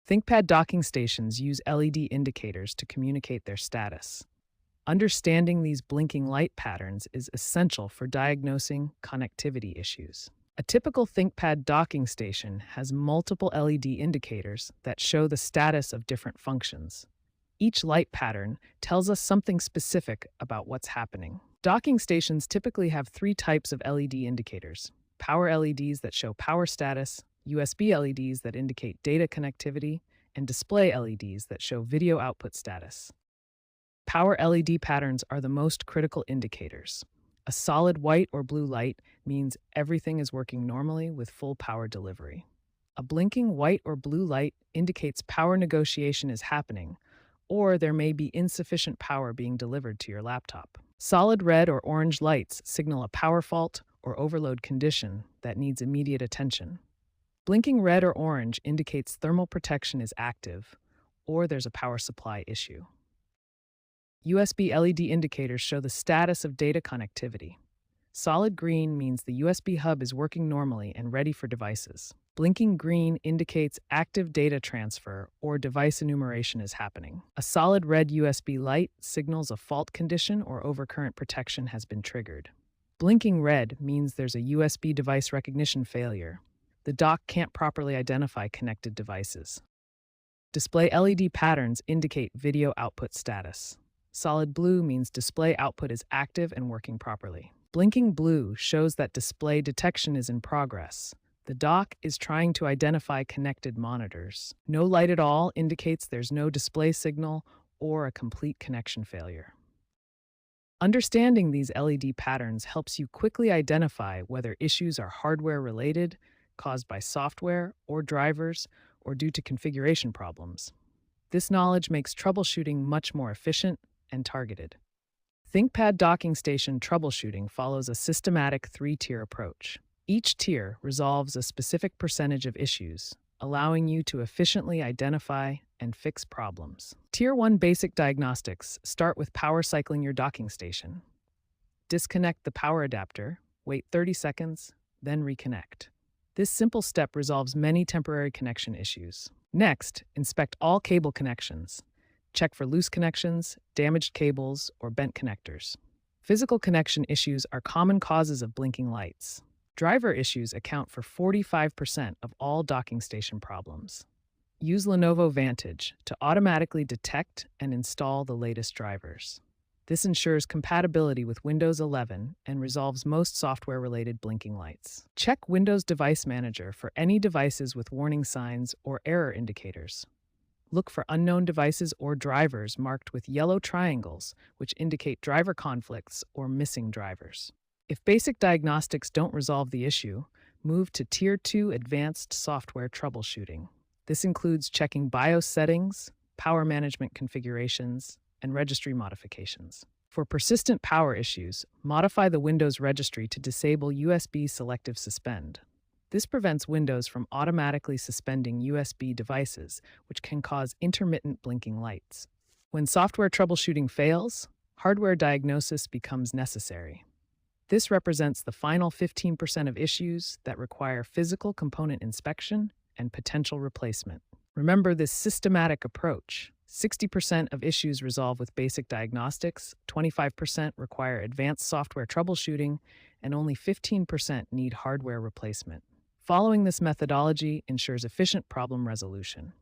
ThinkPad docking stations use LED indicators to communicate their status. Understanding these blinking light patterns is essential for diagnosing connectivity issues. A typical ThinkPad docking station has multiple LED indicators that show the status of different functions. Each light pattern tells us something specific about what's happening. Docking stations typically have three types of LED indicators: power LEDs that show power status, USB LEDs that indicate data connectivity, and display LEDs that show video output status. Power LED patterns are the most critical indicators. A solid white or blue light means everything is working normally with full power delivery. A blinking white or blue light indicates power negotiation is happening, or there may be insufficient power being delivered to your laptop. Solid red or orange lights signal a power fault or overload condition that needs immediate attention. Blinking red or orange indicates thermal protection is active, or there's a power supply issue. USB LED indicators show the status of data connectivity. Solid green means the USB hub is working normally and ready for devices. Blinking green indicates active data transfer or device enumeration is happening. A solid red USB light signals a fault condition or overcurrent protection has been triggered. Blinking red means there's a USB device recognition failure. The dock can't properly identify connected devices. Display LED patterns indicate video output status. Solid blue means display output is active and working properly. Blinking blue shows that display detection is in progress. The dock is trying to identify connected monitors. No light at all indicates there's no display signal or a complete connection failure. Understanding these LED patterns helps you quickly identify whether issues are hardware-related, caused by software or drivers, or due to configuration problems. This knowledge makes troubleshooting much more efficient and targeted. ThinkPad docking station troubleshooting follows a systematic three-tier approach. Each tier resolves a specific percentage of issues, allowing you to efficiently identify and fix problems. Tier 1 basic diagnostics start with power cycling your docking station. Disconnect the power adapter, wait 30 seconds, then reconnect. This simple step resolves many temporary connection issues. Next, inspect all cable connections. Check for loose connections, damaged cables, or bent connectors. Physical connection issues are common causes of blinking lights. Driver issues account for 45% of all docking station problems. Use Lenovo Vantage to automatically detect and install the latest drivers. This ensures compatibility with Windows 11 and resolves most software-related blinking lights. Check Windows Device Manager for any devices with warning signs or error indicators. Look for unknown devices or drivers marked with yellow triangles, which indicate driver conflicts or missing drivers. If basic diagnostics don't resolve the issue, move to Tier 2 Advanced Software Troubleshooting. This includes checking BIOS settings, power management configurations, and registry modifications. For persistent power issues, modify the Windows registry to disable USB Selective Suspend. This prevents Windows from automatically suspending USB devices, which can cause intermittent blinking lights. When software troubleshooting fails, hardware diagnosis becomes necessary. This represents the final 15% of issues that require physical component inspection and potential replacement. Remember this systematic approach. 60% of issues resolve with basic diagnostics, 25% require advanced software troubleshooting, and only 15% need hardware replacement. Following this methodology ensures efficient problem resolution.